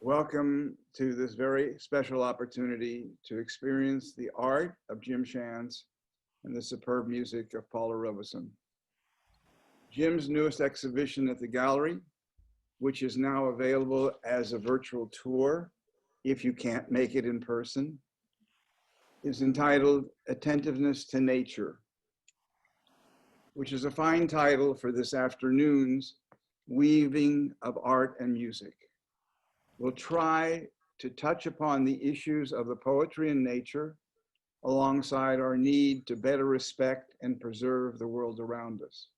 Welcome to this very special opportunity to experience the art of Jim Schantz and the superb music of Paula Robison. Jim's newest exhibition at the gallery, which is now available as a virtual tour if you can't make it in person, is entitled Attentiveness to Nature, which is a fine title for this afternoon's weaving of art and music. We'll try to touch upon the issues of the poetry and nature alongside our need to better respect and preserve the world around us.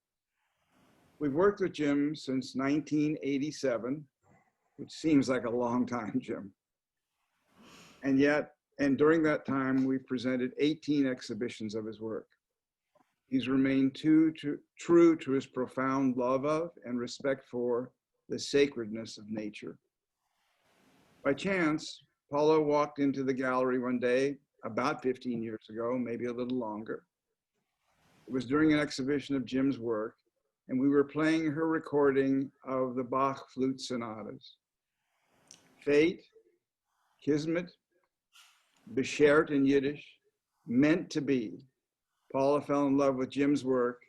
We've worked with Jim since 1987, which seems like a long time, Jim. And during that time, we've presented 18 exhibitions of his work. He's remained true to his profound love of and respect for the sacredness of nature. By chance, Paula walked into the gallery one day about 15 years ago, maybe a little longer. It was during an exhibition of Jim's work, and we were playing her recording of the Bach flute sonatas. Fate, Kismet, Beschert in Yiddish, meant to be. Paula fell in love with Jim's work,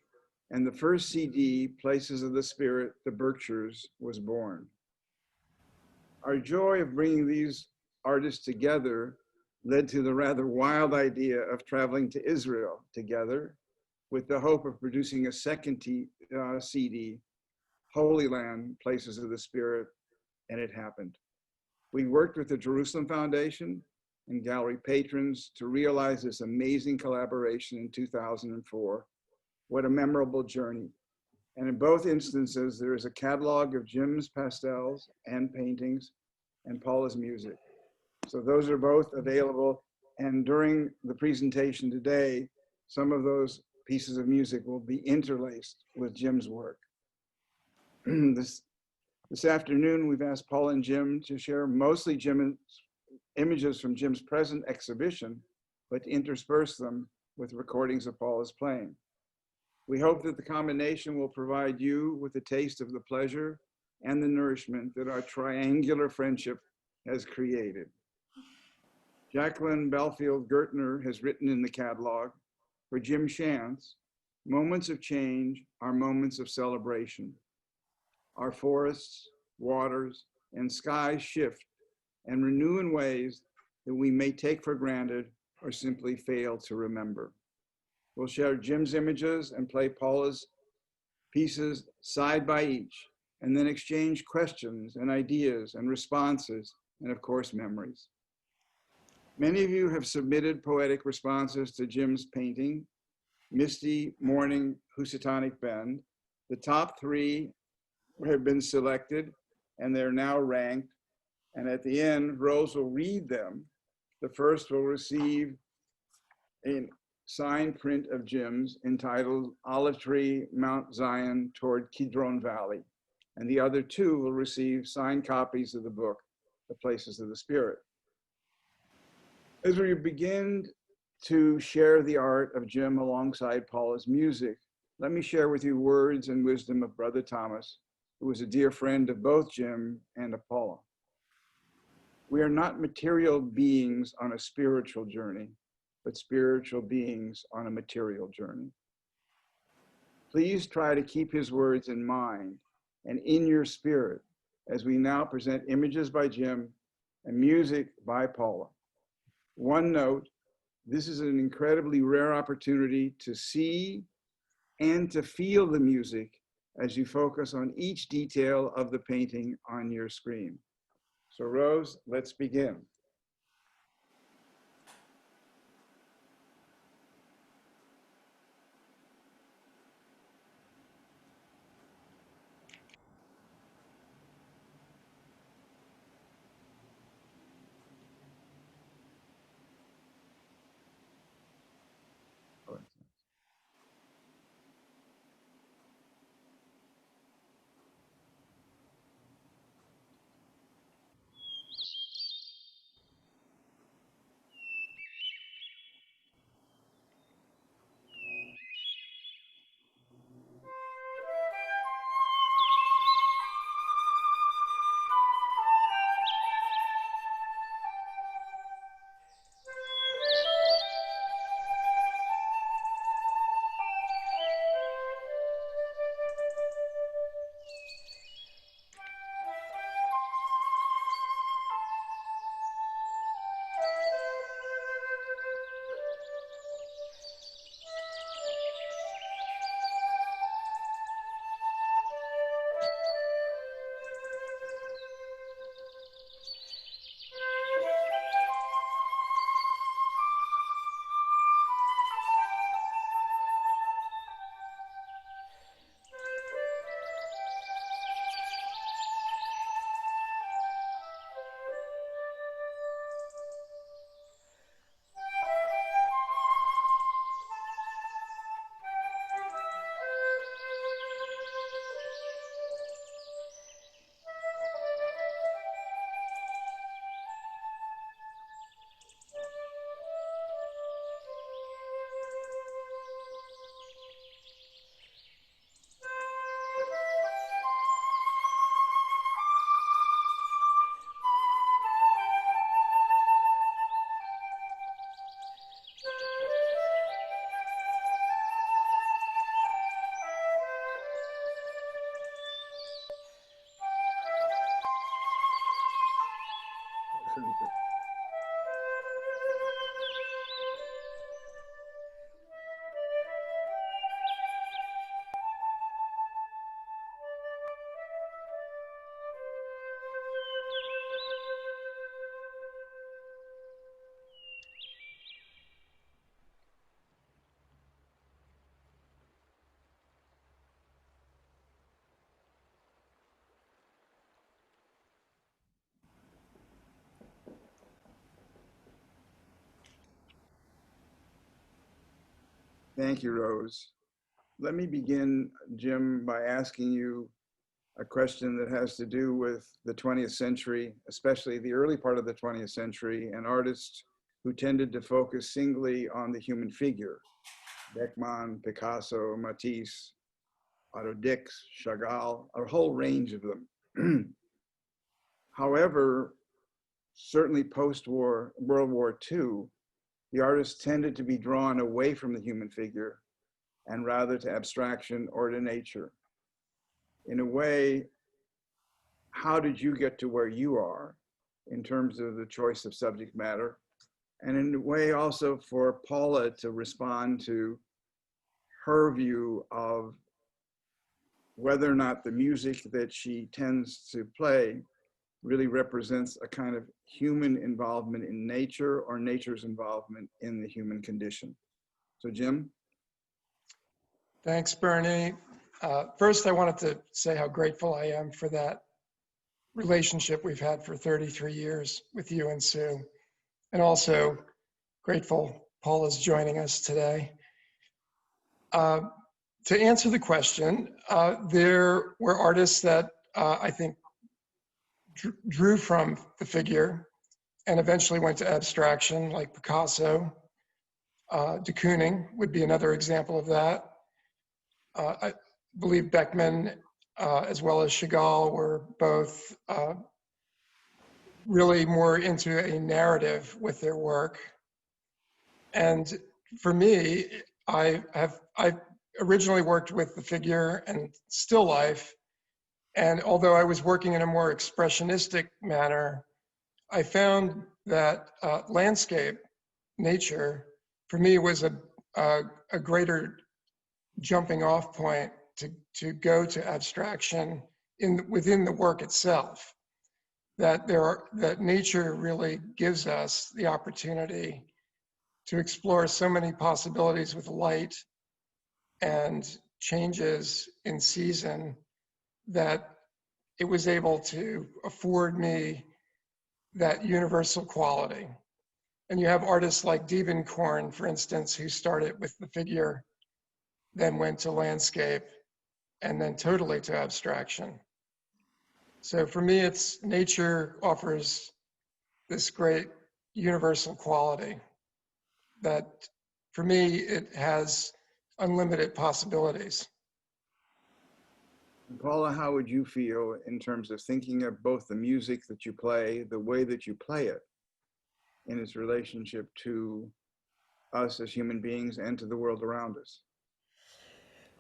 and the first CD, Places of the Spirit, the Berkshires, was born. Our joy of bringing these artists together led to the rather wild idea of traveling to Israel together with the hope of producing a second CD, Holy Land, Places of the Spirit, and it happened. We worked with the Jerusalem Foundation and gallery patrons to realize this amazing collaboration in 2004. What a memorable journey. And in both instances, there is a catalog of Jim's pastels and paintings and Paula's music. So those are both available. And during the presentation today, some of those pieces of music will be interlaced with Jim's work. This afternoon, we've asked Paula and Jim to share mostly Jim's images from Jim's present exhibition, but to intersperse them with recordings of Paula's playing. We hope that the combination will provide you with a taste of the pleasure and the nourishment that our triangular friendship has created. Jacqueline Belfield Gertner has written in the catalog, for Jim Schantz, moments of change are moments of celebration. Our forests, waters, and skies shift and renew in ways that we may take for granted or simply fail to remember. We'll share Jim's images and play Paula's pieces side by each, and then exchange questions and ideas and responses, and of course, memories. Many of you have submitted poetic responses to Jim's painting, Misty Morning, Housatonic Bend. The top 3 have been selected, and they're now ranked. And at the end, Rose will read them. The first will receive a signed print of Jim's entitled Olive Tree, Mount Zion toward Kidron Valley. And the other 2 will receive signed copies of the book, The Places of the Spirit. As we begin to share the art of Jim alongside Paula's music, let me share with you words and wisdom of Brother Thomas, who was a dear friend of both Jim and of Paula. We are not material beings on a spiritual journey, but spiritual beings on a material journey. Please try to keep his words in mind and in your spirit as we now present images by Jim and music by Paula. One note, this is an incredibly rare opportunity to see and to feel the music as you focus on each detail of the painting on your screen. So Rose, let's begin. Thank you, Rose. Let me begin, Jim, by asking you a question that has to do with the 20th century, especially the early part of the 20th century, and artists who tended to focus singly on the human figure. Beckmann, Picasso, Matisse, Otto Dix, Chagall, a whole range of them. However, certainly post-war, World War II, the artists tended to be drawn away from the human figure and rather to abstraction or to nature. In a way, how did you get to where you are in terms of the choice of subject matter? And in a way also for Paula to respond to her view of whether or not the music that she tends to play really represents a kind of human involvement in nature or nature's involvement in the human condition. So Jim? Thanks, Bernie. First, I wanted to say how grateful I am for that relationship we've had for 33 years with you and Sue. And also grateful Paula's joining us today. To answer the question, there were artists that I think drew from the figure and eventually went to abstraction, like Picasso. De Kooning would be another example of that. I believe Beckmann, as well as Chagall, were both really more into a narrative with their work. And for me, I originally worked with the figure and still life. And although I was working in a more expressionistic manner, I found that landscape, nature, for me was a greater jumping off point to go to abstraction within the work itself. That nature really gives us the opportunity to explore so many possibilities with light and changes in season that it was able to afford me that universal quality. And you have artists like Diebenkorn, for instance, who started with the figure, then went to landscape, and then totally to abstraction. So for me, it's nature offers this great universal quality that for me, it has unlimited possibilities. Paula, how would you feel in terms of thinking of both the music that you play, the way that you play it, in its relationship to us as human beings and to the world around us?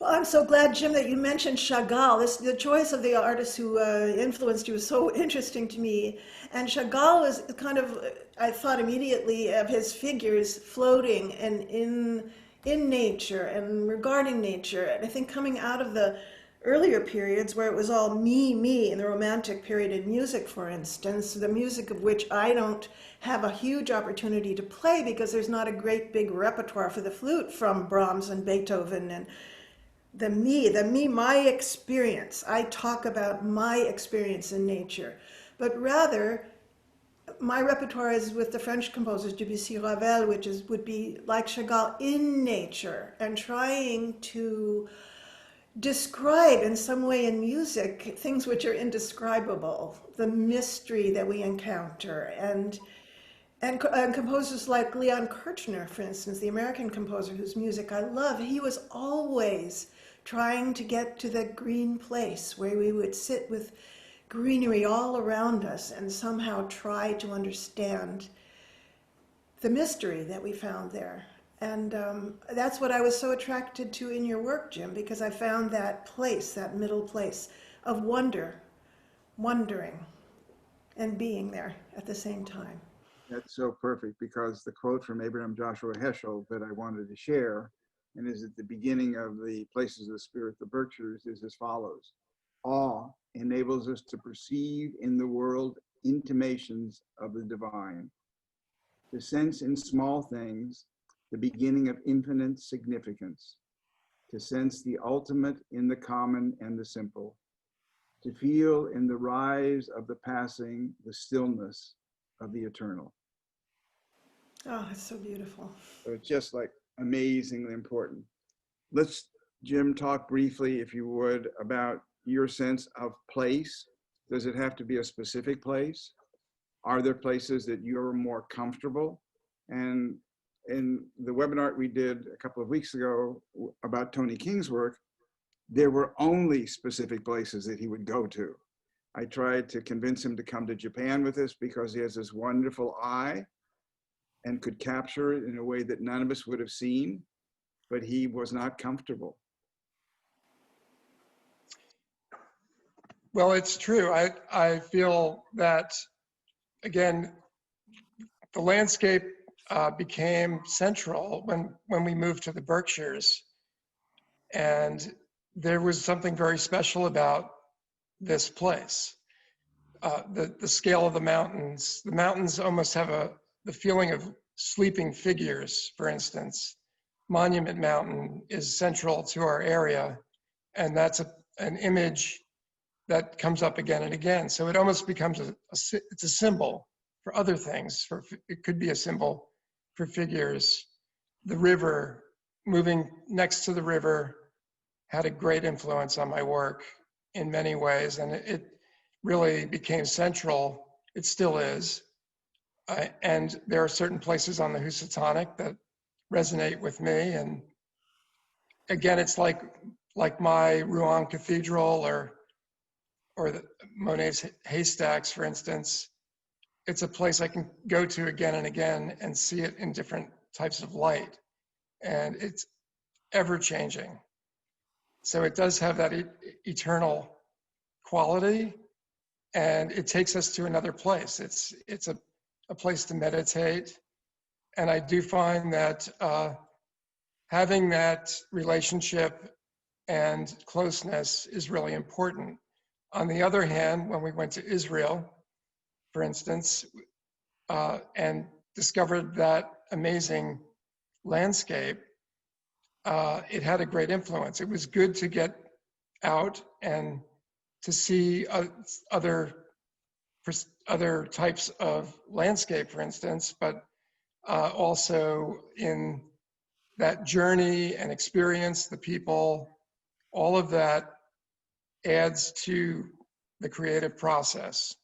Well, I'm so glad, Jim, that you mentioned Chagall. The choice of the artist who influenced you was so interesting to me. And Chagall was kind of, I thought immediately of his figures floating and in nature and regarding nature. And I think coming out of the earlier periods where it was all me, in the Romantic period in music, for instance, the music of which I don't have a huge opportunity to play because there's not a great big repertoire for the flute from Brahms and Beethoven and the me, my experience. I talk about my experience in nature, but rather my repertoire is with the French composers Debussy, Ravel, which would be like Chagall in nature and trying to describe in some way in music things which are indescribable, the mystery that we encounter, and composers like Leon Kirchner, for instance, the American composer whose music I love, he was always trying to get to the green place where we would sit with greenery all around us and somehow try to understand the mystery that we found there. And that's what I was so attracted to in your work, Jim, because I found that place, that middle place of wondering. and being there at the same time. That's so perfect, because the quote from Abraham Joshua Heschel that I wanted to share, and is at the beginning of the Places of the Spirit, the Berkshires, is as follows: awe enables us to perceive in the world intimations of the divine, to sense in small things the beginning of infinite significance, to sense the ultimate in the common and the simple, to feel in the rise of the passing the stillness of the eternal. Oh, it's so beautiful. So it's just like amazingly important. Let's, Jim, talk briefly, if you would, about your sense of place. Does it have to be a specific place? Are there places that you're more comfortable? And in the webinar we did a couple of weeks ago about Tony King's work, there were only specific places that he would go to. I tried to convince him to come to Japan with us because he has this wonderful eye and could capture it in a way that none of us would have seen, but he was not comfortable. Well, it's true. I feel that, again, the landscape became central when we moved to the Berkshires. And there was something very special about this place. The scale of the mountains. The mountains almost have the feeling of sleeping figures, for instance. Monument Mountain is central to our area, and that's an image that comes up again and again. So it almost becomes it's a symbol for other things. It could be a symbol for figures. The river, moving next to the river, had a great influence on my work in many ways, and it really became central. It still is. And there are certain places on the Housatonic that resonate with me. And again, it's like my Rouen Cathedral or Monet's Haystacks, for instance. It's a place I can go to again and again and see it in different types of light. And it's ever changing. So it does have that eternal quality, and it takes us to another place. It's a place to meditate. And I do find that having that relationship and closeness is really important. On the other hand, when we went to Israel, for instance, and discovered that amazing landscape, it had a great influence. It was good to get out and to see other types of landscape, for instance, but also in that journey and experience, the people, all of that adds to the creative process.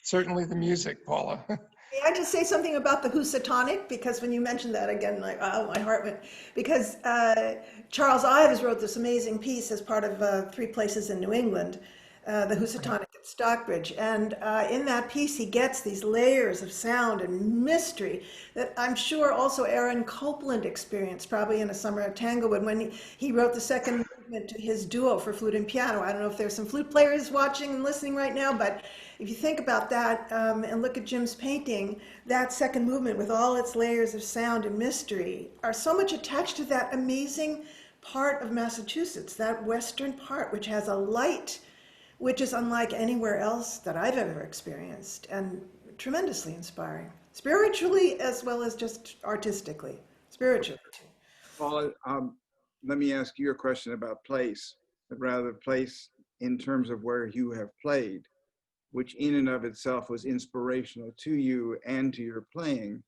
Certainly the music, Paula. May I just say something about the Housatonic? Because when you mentioned that again, like, oh, my heart went. Because Charles Ives wrote this amazing piece as part of 3 Places in New England, the Housatonic at Stockbridge. And in that piece, he gets these layers of sound and mystery that I'm sure also Aaron Copland experienced, probably in A Summer at Tanglewood, when he wrote the second movement to his duo for flute and piano. I don't know if there's some flute players watching and listening right now, but if you think about that and look at Jim's painting, that second movement with all its layers of sound and mystery are so much attached to that amazing part of Massachusetts, that western part, which has a light which is unlike anywhere else that I've ever experienced, and tremendously inspiring, spiritually as well as just artistically. Spiritually. Paula, let me ask you a question about place, but rather place in terms of where you have played, which in and of itself was inspirational to you and to your playing.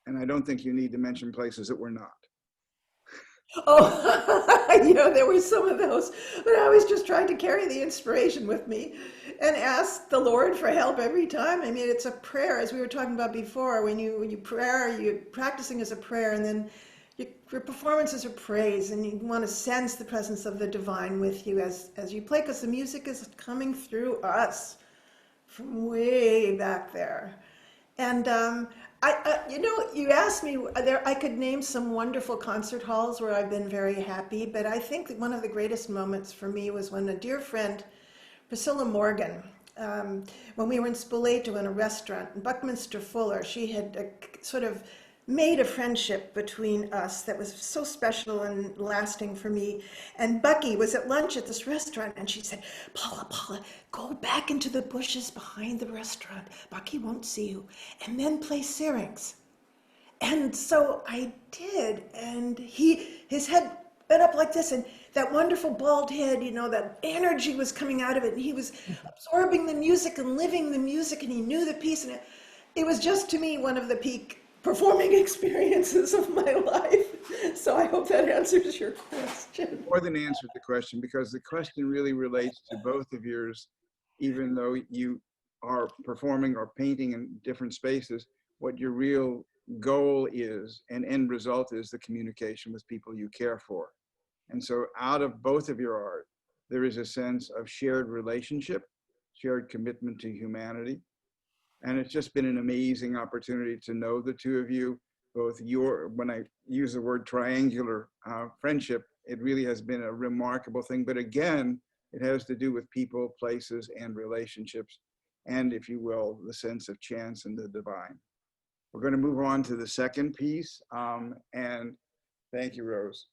And I don't think you need to mention places that were not. Oh, there were some of those, but I was just trying to carry the inspiration with me and ask the Lord for help every time. I mean, it's a prayer, as we were talking about before. When you pray, you're practicing as a prayer, and then your performance is a praise, and you want to sense the presence of the divine with you as you play, because the music is coming through us from way back there. And you asked me, I could name some wonderful concert halls where I've been very happy, but I think that one of the greatest moments for me was when a dear friend, Priscilla Morgan, when we were in Spoleto in a restaurant. And Buckminster Fuller, she had sort of made a friendship between us that was so special and lasting for me. And Bucky was at lunch at this restaurant, and she said, Paula, go back into the bushes behind the restaurant. Bucky won't see you. And then play Syrinx. And so I did, and his head went up like this, and that wonderful bald head, you know, that energy was coming out of it, and he was absorbing the music and living the music, and he knew the piece, and it was just, to me, one of the peak performing experiences of my life. So I hope that answers your question. More than answered the question, because the question really relates to both of yours, even though you are performing or painting in different spaces, what your real goal is and end result is the communication with people you care for. And so out of both of your art, there is a sense of shared relationship, shared commitment to humanity. And it's just been an amazing opportunity to know the two of you, both when I use the word triangular friendship, it really has been a remarkable thing. But again, it has to do with people, places, and relationships. And if you will, the sense of chance and the divine. We're going to move on to the second piece. And thank you, Rose.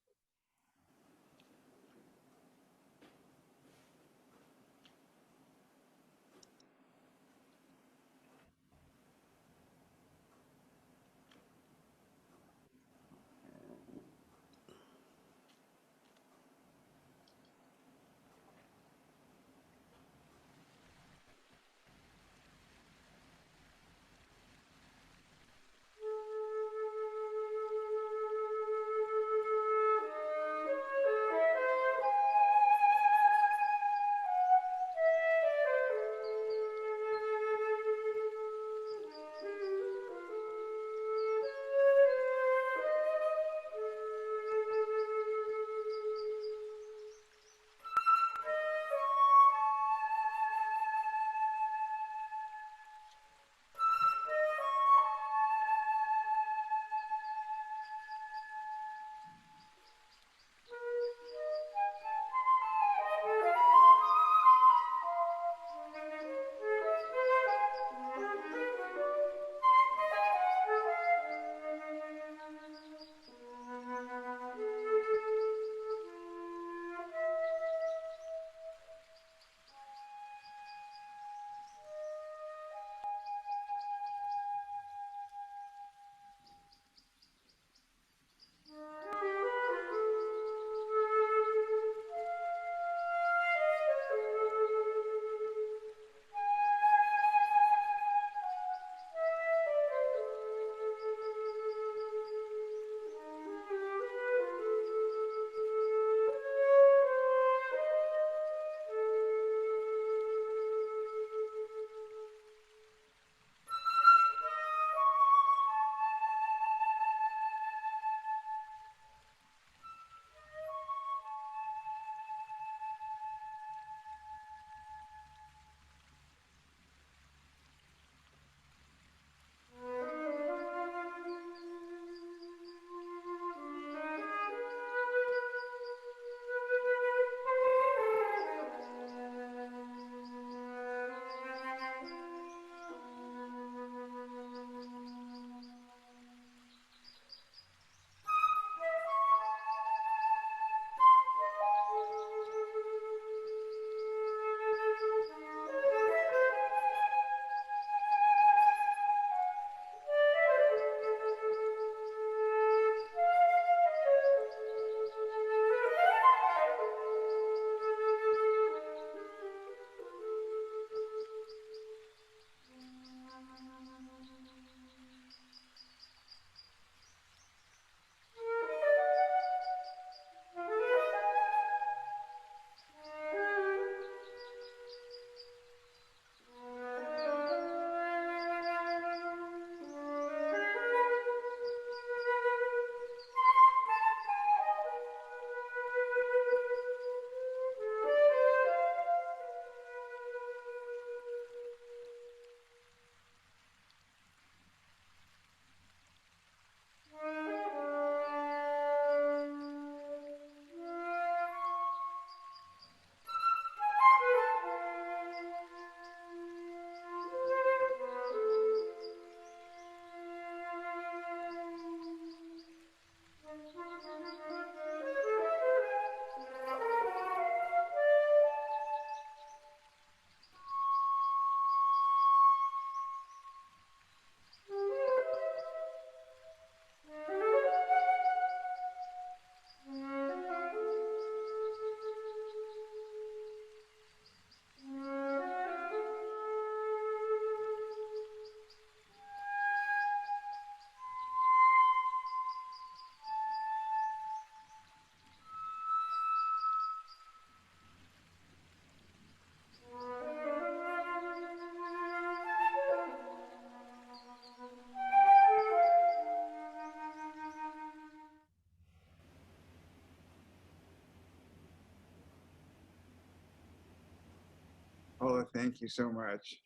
Thank you so much.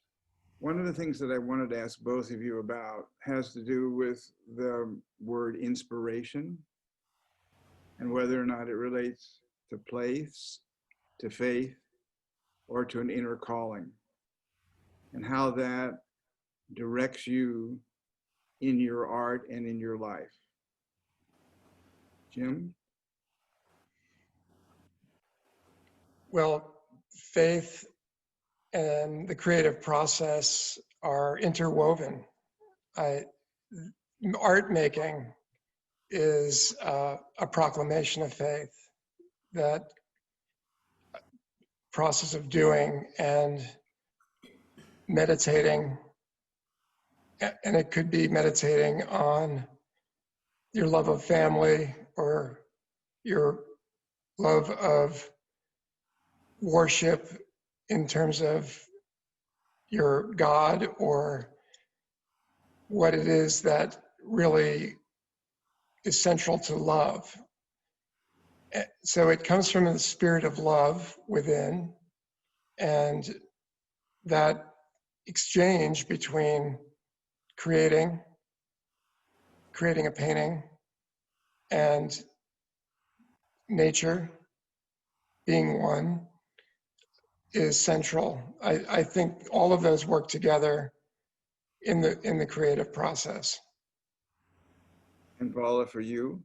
One of the things that I wanted to ask both of you about has to do with the word inspiration and whether or not it relates to place, to faith, or to an inner calling, and how that directs you in your art and in your life. Jim? Well, faith and the creative process are interwoven. Art making is a proclamation of faith. That process of doing and meditating, and it could be meditating on your love of family or your love of worship in terms of your God, or what it is that really is central to love. So it comes from the spirit of love within, and that exchange between creating a painting and nature being one is central. I think all of those work together in the creative process. And Paula, for you?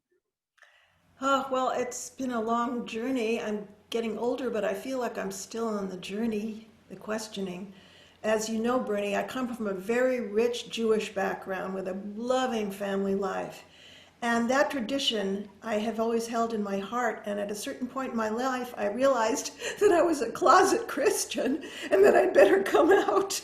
Oh, well, it's been a long journey. I'm getting older, but I feel like I'm still on the journey, the questioning. As you know, Bernie, I come from a very rich Jewish background with a loving family life. And that tradition I have always held in my heart. And at a certain point in my life, I realized that I was a closet Christian and that I'd better come out.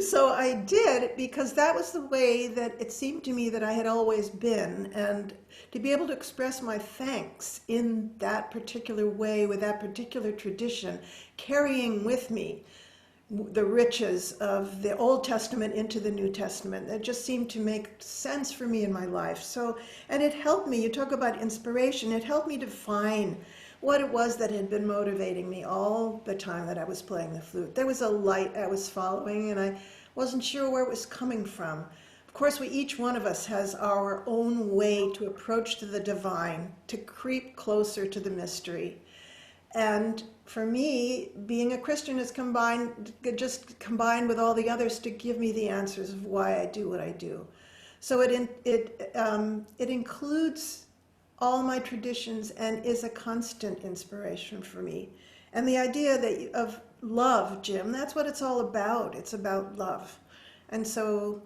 So I did, because that was the way that it seemed to me that I had always been. And to be able to express my thanks in that particular way, with that particular tradition, carrying with me the riches of the Old Testament into the New Testament. It just seemed to make sense for me in my life. So, and it helped me, you talk about inspiration, it helped me define what it was that had been motivating me all the time that I was playing the flute. There was a light I was following, and I wasn't sure where it was coming from. Of course, each one of us has our own way to approach to the divine, to creep closer to the mystery. And for me, being a Christian is combined with all the others to give me the answers of why I do what I do. So it includes all my traditions and is a constant inspiration for me. And the idea of love, Jim, that's what it's all about. It's about love. And so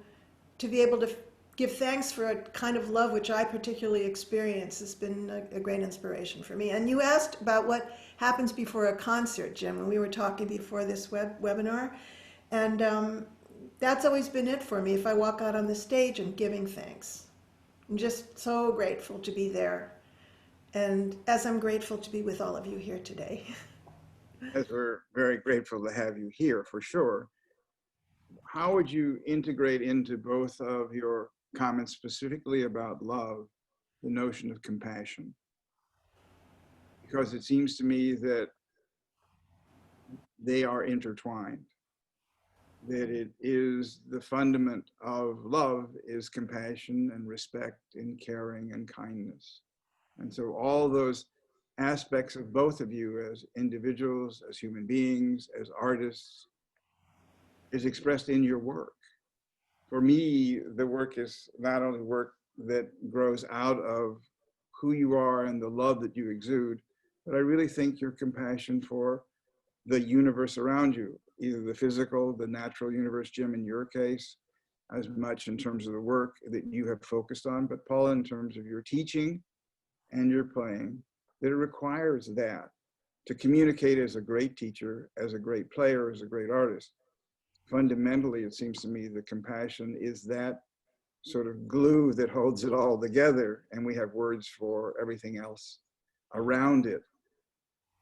to be able to give thanks for a kind of love which I particularly experience has been a great inspiration for me. And you asked about what happens before a concert, Jim, and we were talking before this webinar. And that's always been it for me, if I walk out on the stage and giving thanks. I'm just so grateful to be there. And as I'm grateful to be with all of you here today. As we're very grateful to have you here, for sure. How would you integrate into both of your comments specifically about love, the notion of compassion? Because it seems to me that they are intertwined, that it is the fundament of love is compassion and respect and caring and kindness. And so all those aspects of both of you as individuals, as human beings, as artists, is expressed in your work. For me, the work is not only work that grows out of who you are and the love that you exude, but I really think your compassion for the universe around you, either the physical, the natural universe, Jim, in your case, as much in terms of the work that you have focused on, but Paula, in terms of your teaching and your playing, that it requires that to communicate as a great teacher, as a great player, as a great artist. Fundamentally, it seems to me that compassion is that sort of glue that holds it all together, and we have words for everything else around it.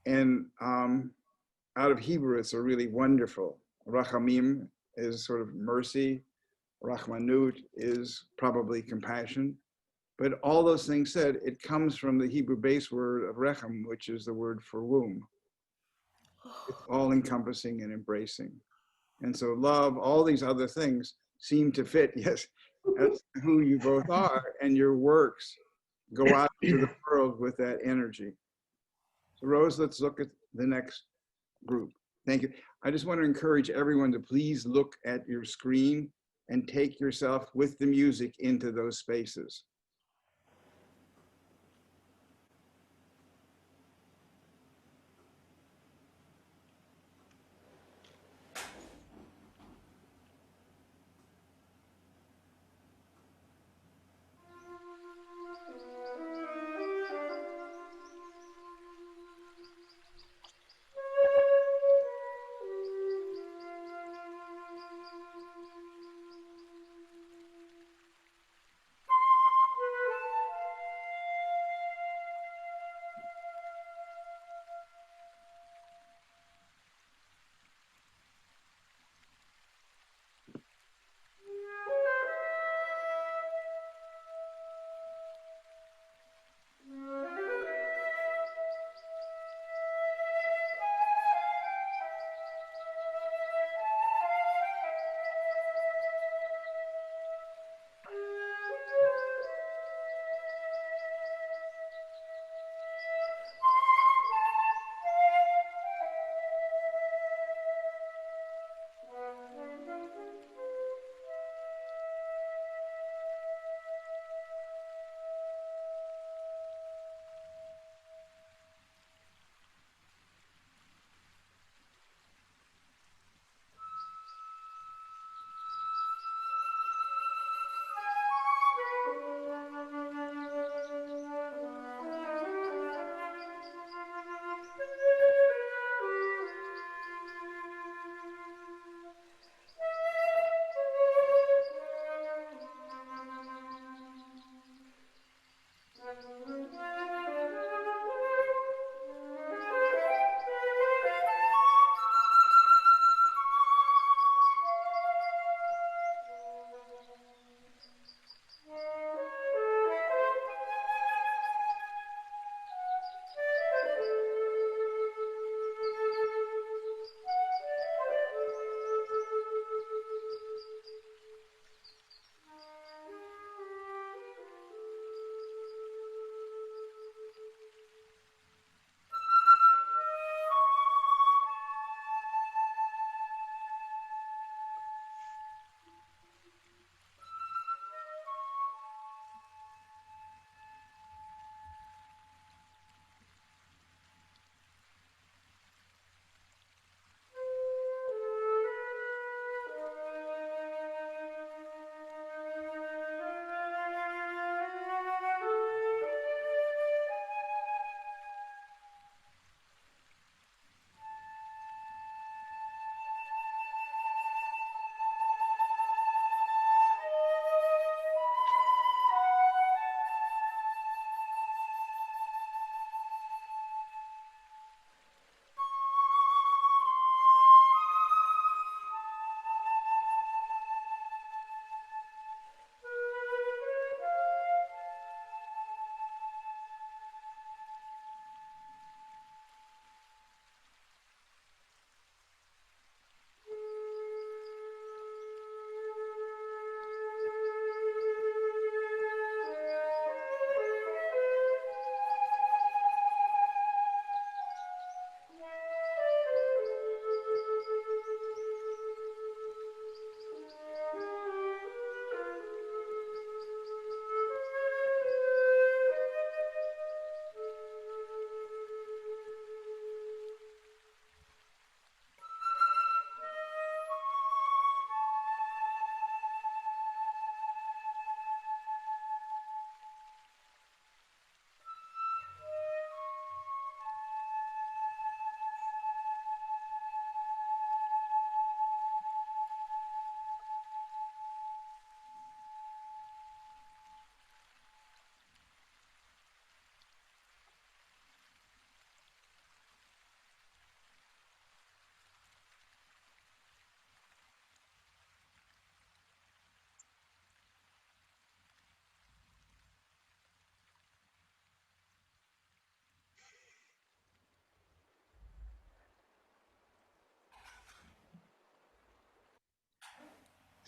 And out of Hebrew, it's a really wonderful. Rachamim is sort of mercy. Rachmanut is probably compassion. But all those things said, it comes from the Hebrew base word of rechem, which is the word for womb. It's all encompassing and embracing. And so love, all these other things seem to fit, yes, that's who you both are, and your works go out into the world with that energy. So Rose, let's look at the next group. Thank you. I just want to encourage everyone to please look at your screen and take yourself with the music into those spaces.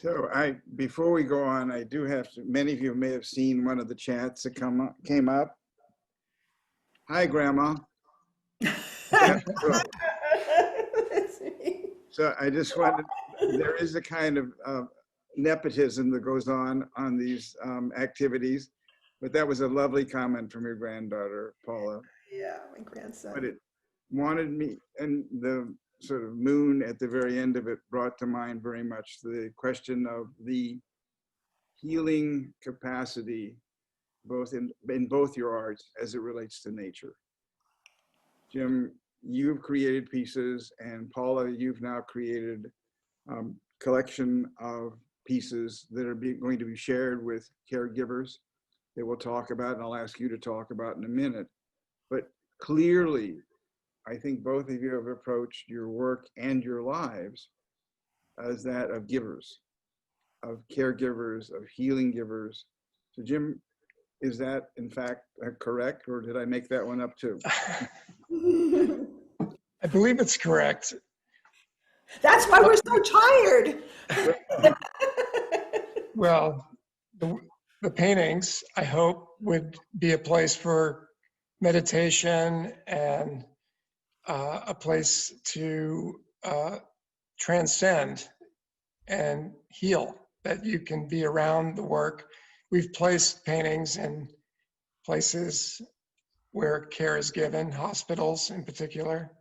So before we go on, I do have to, many of you may have seen one of the chats that came up. Hi, Grandma. So I just wanted, there is a kind of nepotism that goes on these activities, but that was a lovely comment from your granddaughter, Paula. Yeah, my grandson. But it wanted me, and the sort of moon at the very end of it brought to mind very much the question of the healing capacity, both in both your arts as it relates to nature. Jim, you've created pieces, and Paula, you've now created collection of pieces that are going to be shared with caregivers that we'll talk about, and I'll ask you to talk about in a minute. But clearly, I think both of you have approached your work and your lives as that of givers, of caregivers, of healing givers. So Jim, is that in fact correct, or did I make that one up too? I believe it's correct. That's why we're so tired. Well, the paintings, I hope, would be a place for meditation and a place to transcend and heal, that you can be around the work. We've placed paintings in places where care is given, hospitals in particular.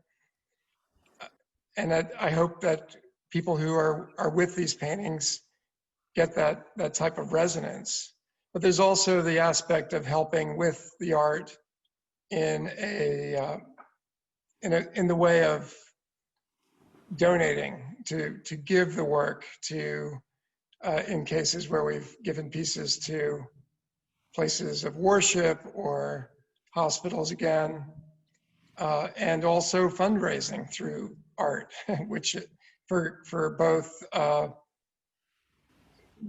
And I hope that people who are with these paintings get that type of resonance. But there's also the aspect of helping with the art in the way of donating, to give the work to, in cases where we've given pieces to places of worship or hospitals again, and also fundraising through art, which for both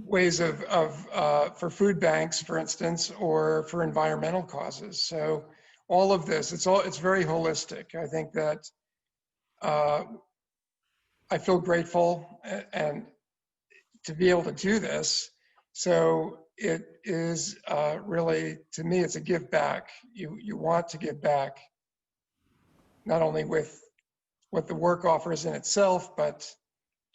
ways for food banks, for instance, or for environmental causes. So all of this, it's very holistic. I think that I feel grateful and to be able to do this. So it is really, to me, it's a give back. You want to give back, not only with what the work offers in itself, but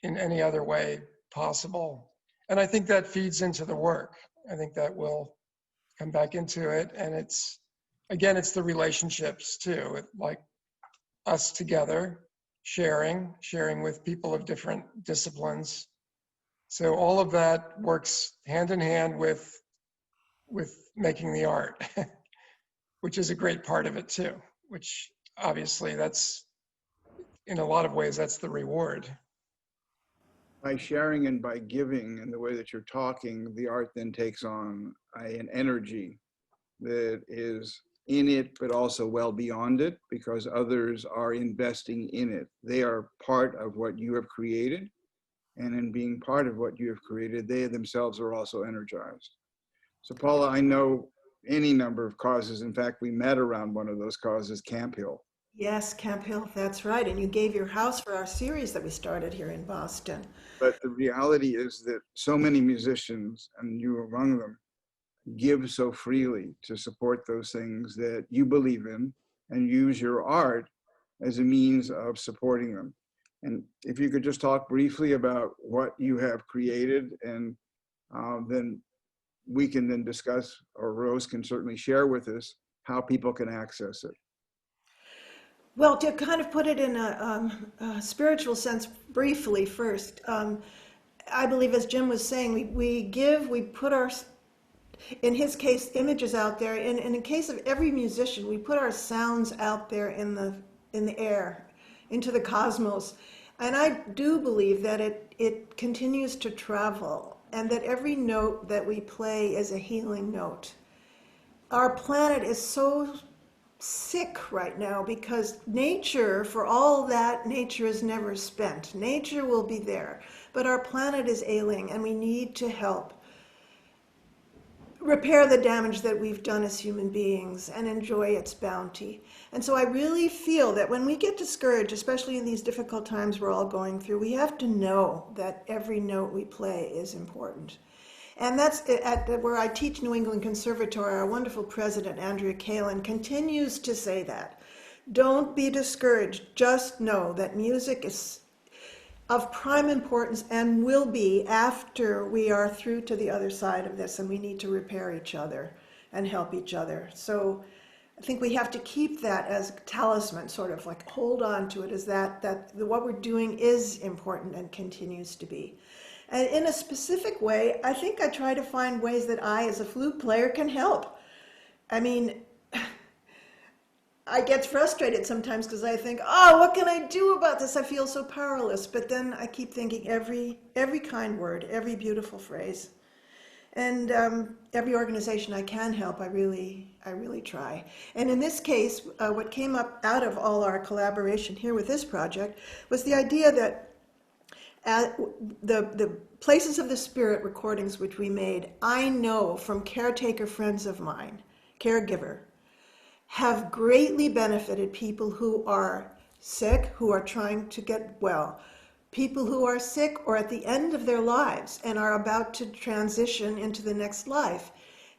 in any other way possible. And I think that feeds into the work. I think that will come back into it. And it's, again, it's the relationships too, like us together, sharing with people of different disciplines. So all of that works hand in hand with making the art, which is a great part of it too, which obviously that's, in a lot of ways, that's the reward. By sharing and by giving in the way that you're talking, the art then takes on an energy that is in it, but also well beyond it, because others are investing in it. They are part of what you have created. And in being part of what you have created, they themselves are also energized. So Paula, I know any number of causes. In fact, we met around one of those causes, Camp Hill. Yes, Camp Hill, that's right. And you gave your house for our series that we started here in Boston. But the reality is that so many musicians, and you among them, give so freely to support those things that you believe in and use your art as a means of supporting them. And if you could just talk briefly about what you have created, and then we can then discuss, or Rose can certainly share with us, how people can access it. Well, to kind of put it in a spiritual sense briefly first, I believe, as Jim was saying, we give, we put our, in his case, images out there. And in the case of every musician, we put our sounds out there in the air, into the cosmos. And I do believe that it continues to travel, and that every note that we play is a healing note. Our planet is so sick right now because nature, for all that, nature is never spent. Nature will be there, but our planet is ailing and we need to help repair the damage that we've done as human beings and enjoy its bounty. And so I really feel that when we get discouraged, especially in these difficult times we're all going through, we have to know that every note we play is important. And that's at where I teach New England Conservatory. Our wonderful president, Andrea Kalin, continues to say that. Don't be discouraged. Just know that music is of prime importance and will be after we are through to the other side of this, and we need to repair each other and help each other. So I think we have to keep that as a talisman, sort of like hold on to it as that what we're doing is important and continues to be. And in a specific way, I think I try to find ways that I, as a flute player, can help. I mean, I get frustrated sometimes because I think, oh, what can I do about this? I feel so powerless. But then I keep thinking every kind word, every beautiful phrase, and every organization I can help, I really try. And in this case, what came up out of all our collaboration here with this project was the idea that the Places of the Spirit recordings which we made, I know from caretaker friends of mine, caregiver, have greatly benefited people who are sick, who are trying to get well, people who are sick or at the end of their lives and are about to transition into the next life,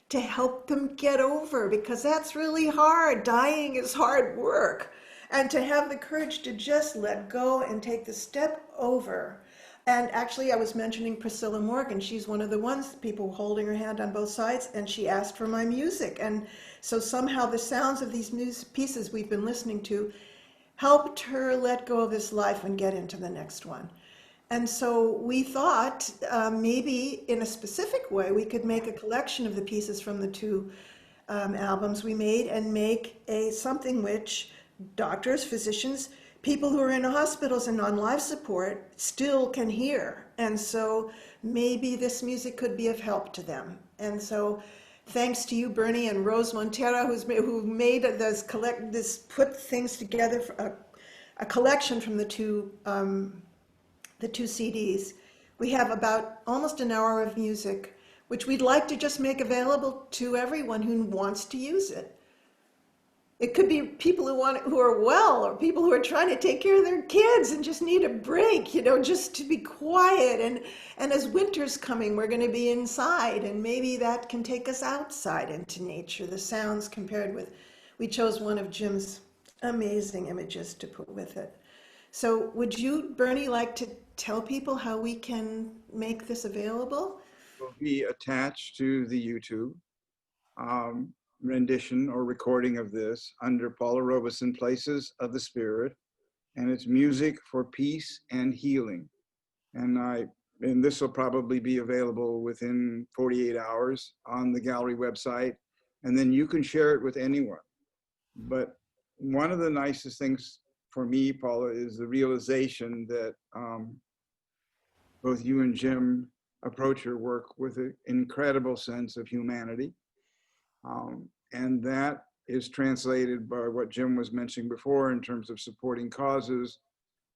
to help them get over, because that's really hard. Dying is hard work. And to have the courage to just let go and take the step over. And actually, I was mentioning Priscilla Morgan. She's one of the ones, people holding her hand on both sides, and she asked for my music. And so somehow the sounds of these pieces we've been listening to helped her let go of this life and get into the next one. And so we thought maybe in a specific way we could make a collection of the pieces from the two albums we made and make something which doctors, physicians, people who are in hospitals and on life support still can hear. And so maybe this music could be of help to them. And so thanks to you, Bernie, and Rose Montero, who made this put things together for a collection from the two CDs. We have about almost an hour of music, which we'd like to just make available to everyone who wants to use it. It could be people who are well, or people who are trying to take care of their kids and just need a break, just to be quiet. And as winter's coming, we're going to be inside, and maybe that can take us outside into nature. The sounds we chose one of Jim's amazing images to put with it. So would you, Bernie, like to tell people how we can make this available? Will be attached to the YouTube rendition or recording of this under Paula Robison, Places of the Spirit, and it's music for peace and healing. And this will probably be available within 48 hours on the gallery website, and then you can share it with anyone. But one of the nicest things for me, Paula, is the realization that both you and Jim approach your work with an incredible sense of humanity. And that is translated by what Jim was mentioning before in terms of supporting causes,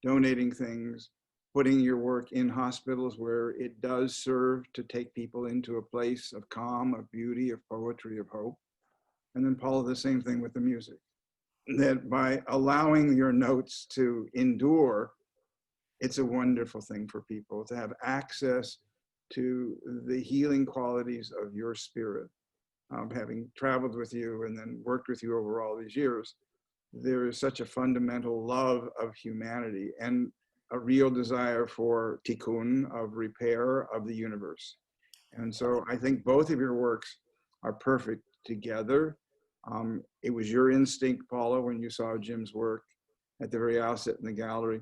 donating things, putting your work in hospitals where it does serve to take people into a place of calm, of beauty, of poetry, of hope. And then Paula, the same thing with the music. That by allowing your notes to endure, it's a wonderful thing for people to have access to the healing qualities of your spirit. Having traveled with you and then worked with you over all these years, there is such a fundamental love of humanity and a real desire for tikkun, of repair of the universe. And so I think both of your works are perfect together. It was your instinct, Paula, when you saw Jim's work at the very outset in the gallery.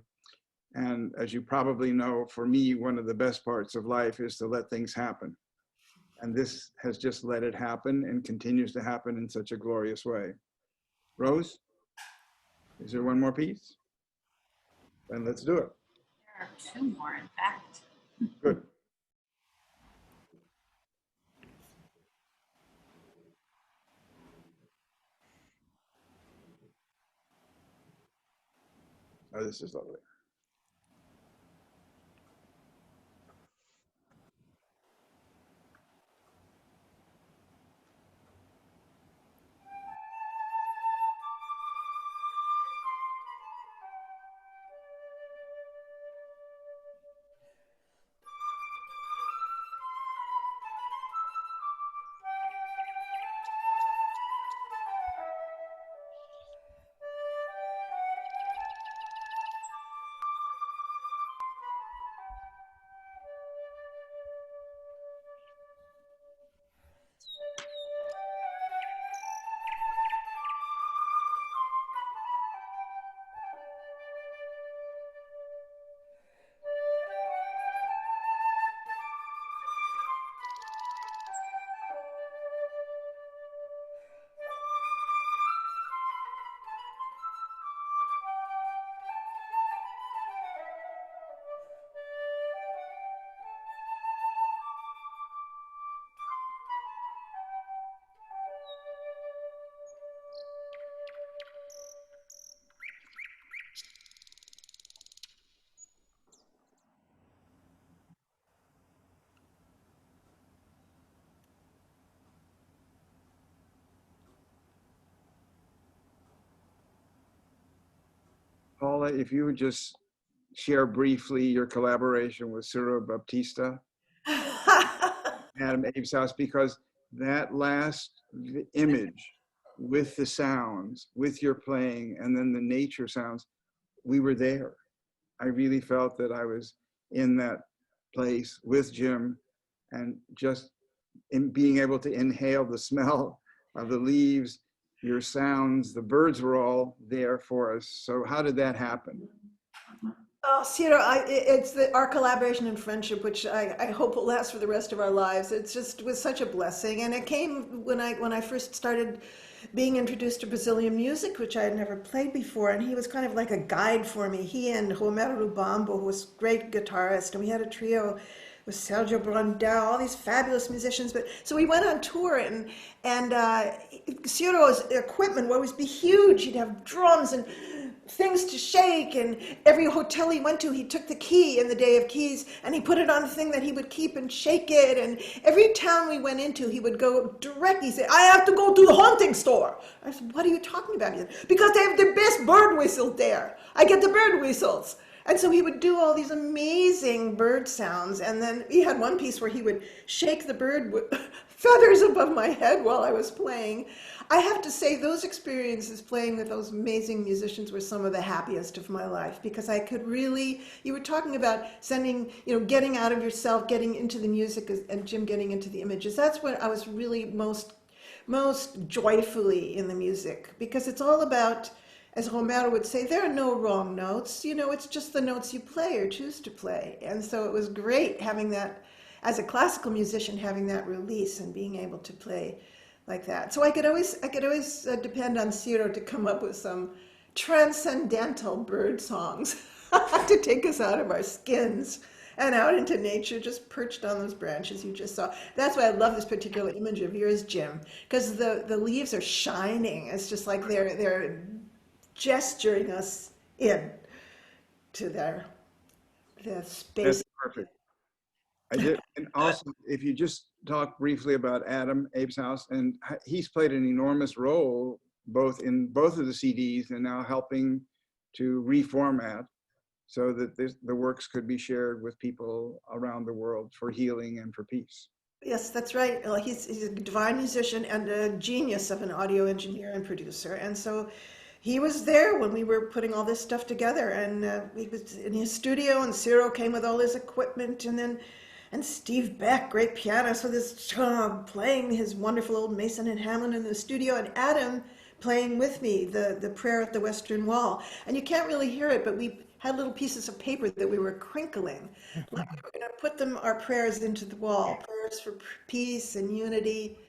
And as you probably know, for me, one of the best parts of life is to let things happen. And this has just let it happen and continues to happen in such a glorious way. Rose, is there one more piece? Then let's do it. There are two more, in fact. Good. Oh, this is lovely. Paula, if you would just share briefly your collaboration with Ciro Baptista, Adam Abe's house, because that last image with the sounds, with your playing, and then the nature sounds, we were there. I really felt that I was in that place with Jim, and just in being able to inhale the smell of the leaves, your sounds, the birds were all there for us. So how did that happen? Oh, Ciro, it's our collaboration and friendship, which I hope will last for the rest of our lives. It's just was such a blessing, and it came when I first started being introduced to Brazilian music, which I had never played before, and he was kind of like a guide for me. He and Romero Rubambo, who was a great guitarist, and we had a trio with Sergio Brandão, all these fabulous musicians. But so we went on tour, and Ciro's equipment would always be huge. He'd have drums and things to shake, and every hotel he went to, he took the key in the day of keys and he put it on a thing that he would keep and shake it. And every town we went into, he would go direct. He said, I have to go to the haunting store. I said, what are you talking about? He said, because they have the best bird whistles there. I get the bird whistles. And so he would do all these amazing bird sounds. And then he had one piece where he would shake the bird with feathers above my head while I was playing. I have to say those experiences playing with those amazing musicians were some of the happiest of my life, because I could really, you were talking about sending, getting out of yourself, getting into the music, and Jim getting into the images. That's what I was really most joyfully in the music, because it's all about, as Romero would say, there are no wrong notes. It's just the notes you play or choose to play. And so it was great having that, as a classical musician, having that release and being able to play like that. So I could always depend on Ciro to come up with some transcendental bird songs to take us out of our skins and out into nature, just perched on those branches you just saw. That's why I love this particular image of yours, Jim, because the leaves are shining. It's just like they're gesturing us in to the space. That's perfect. I did. And also, if you just talk briefly about Adam Abe's house, and he's played an enormous role both in both of the CDs and now helping to reformat so that the works could be shared with people around the world for healing and for peace. Yes, that's right. He's a divine musician and a genius of an audio engineer and producer. And so he was there when we were putting all this stuff together. And he was in his studio, and Ciro came with all his equipment. And Steve Beck, great pianist, with his playing his wonderful old Mason and Hammond in the studio. And Adam playing with me the prayer at the Western Wall. And you can't really hear it, but we had little pieces of paper that we were crinkling. Like we were going to put our prayers into the wall, prayers for peace and unity,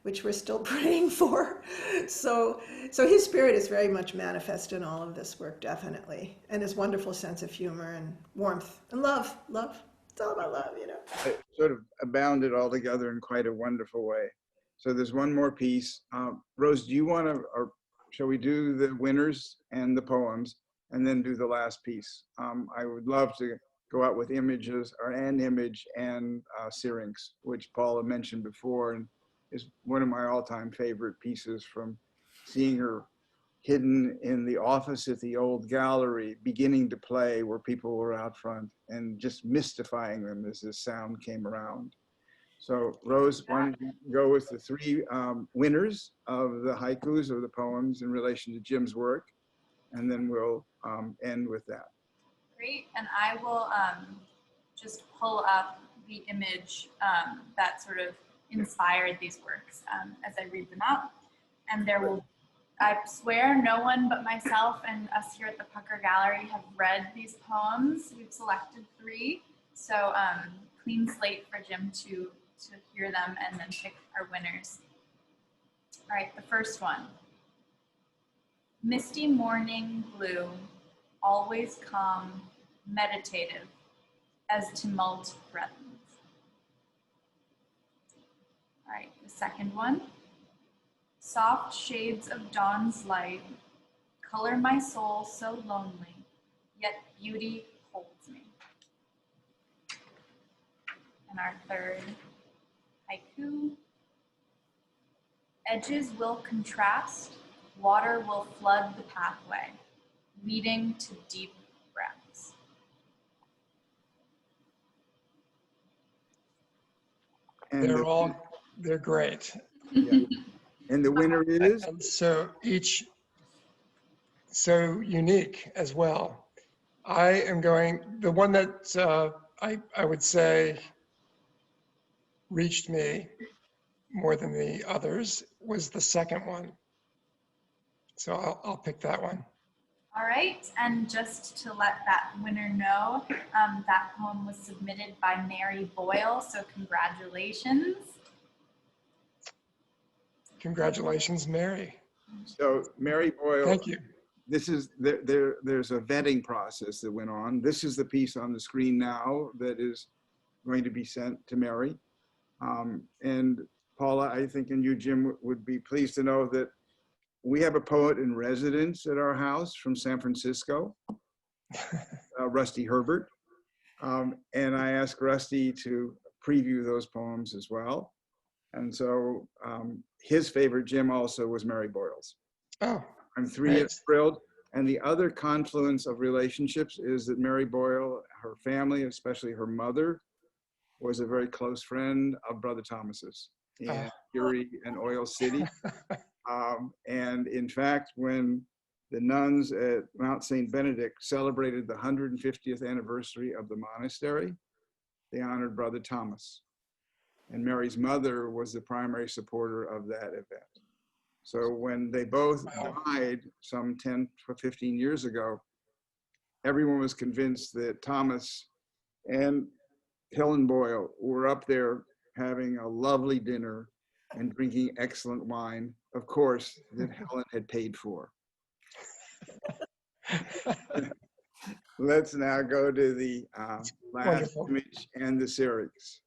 which we're still praying for. So his spirit is very much manifest in all of this work, definitely. And his wonderful sense of humor and warmth and love. It's all about love, It sort of abounded all together in quite a wonderful way. So there's one more piece. Rose, do you want to, or shall we do the winners and the poems and then do the last piece? I would love to go out with images, or an image and Syrinx, which Paula mentioned before, and is one of my all-time favorite pieces, from seeing her hidden in the office at the old gallery, beginning to play where people were out front, and just mystifying them as the sound came around. So Rose, why don't you go with the three winners of the haikus or the poems in relation to Jim's work, and then we'll end with that. Great, and I will just pull up the image that sort of inspired these works as I read them out. And there will, I swear, no one but myself and us here at the Pucker Gallery have read these poems. We've selected 3, so clean slate for Jim to hear them and then pick our winners. All right, the first one. Misty morning blue, always calm, meditative, as tumult threatens. All right, the second one. Soft shades of dawn's light color my soul so lonely, yet beauty holds me. And our third haiku. Edges will contrast, water will flood the pathway. leading to deep breaths. And they're great. yeah. And the winner is? And so each so unique as well. I am going, the one that I would say reached me more than the others was the second one. So I'll pick that one. All right, and just to let that winner know, that poem was submitted by Mary Boyle, so congratulations. Congratulations, Mary. So Mary Boyle, Thank you. this is, there's a vetting process that went on. This is the piece on the screen now that is going to be sent to Mary. And Paula, I think, and you, Jim, would be pleased to know that we have a poet in residence at our house from San Francisco, Rusty Herbert. And I asked Rusty to preview those poems as well. And so his favorite, Jim, also was Mary Boyle's. Oh, I'm thrilled. And the other confluence of relationships is that Mary Boyle, her family, especially her mother, was a very close friend of Brother Thomas's in Erie and Oil City. And in fact, when the nuns at Mount St. Benedict celebrated the 150th anniversary of the monastery, they honored Brother Thomas. And Mary's mother was the primary supporter of that event. So when they both died some 10 or 15 years ago, everyone was convinced that Thomas and Helen Boyle were up there having a lovely dinner and drinking excellent wine, of course, that Helen had paid for. Let's now go to the last Wonderful. image and the series.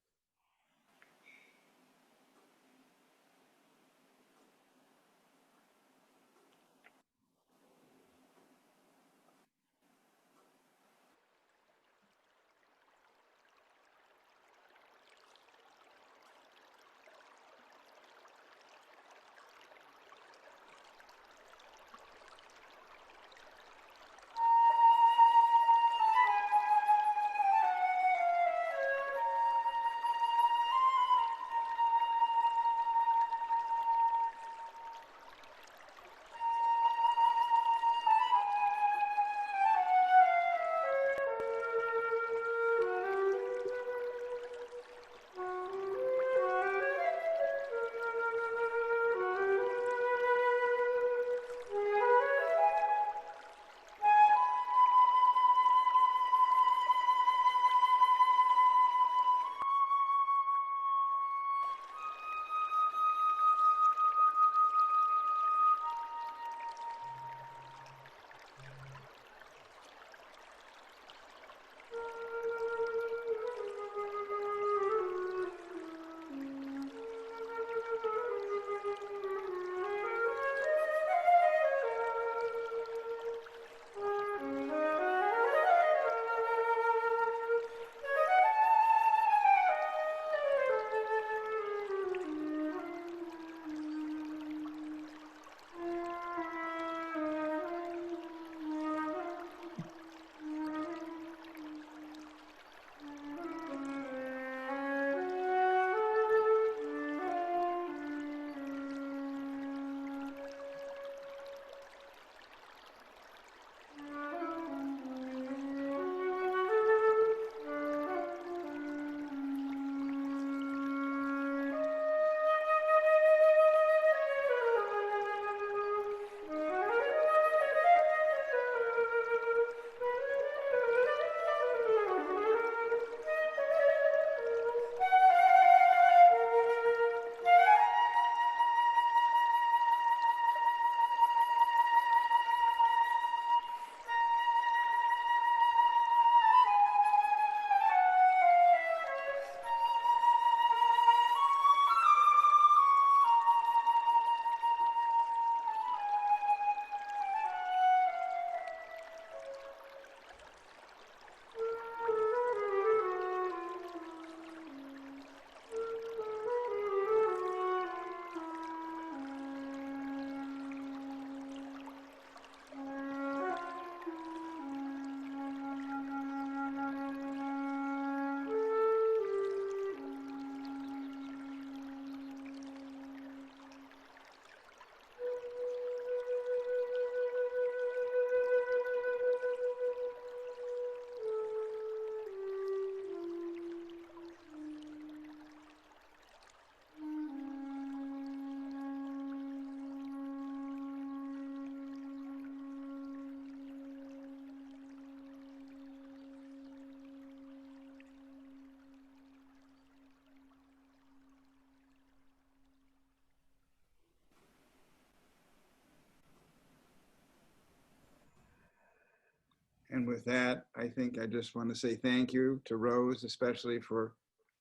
And with that, I think I just want to say thank you to Rose, especially for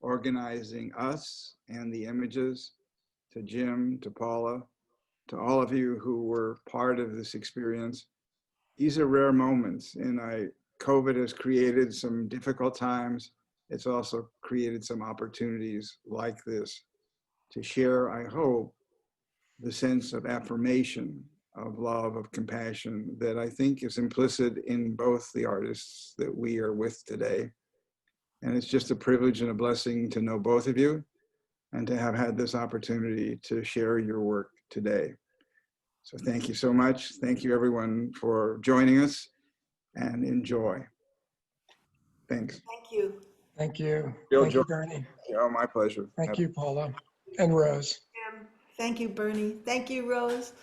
organizing us and the images, to Jim, to Paula, to all of you who were part of this experience. These are rare moments, and COVID has created some difficult times. It's also created some opportunities like this to share, I hope, the sense of affirmation, of love, of compassion that I think is implicit in both the artists that we are with today. And it's just a privilege and a blessing to know both of you and to have had this opportunity to share your work today. So thank you so much. Thank you everyone for joining us, and enjoy. Thanks. Thank you. Thank you. Real Thank you, joy. Bernie. Oh, my pleasure. Thank you, Paula and Rose. Thank you, Bernie. Thank you, Rose.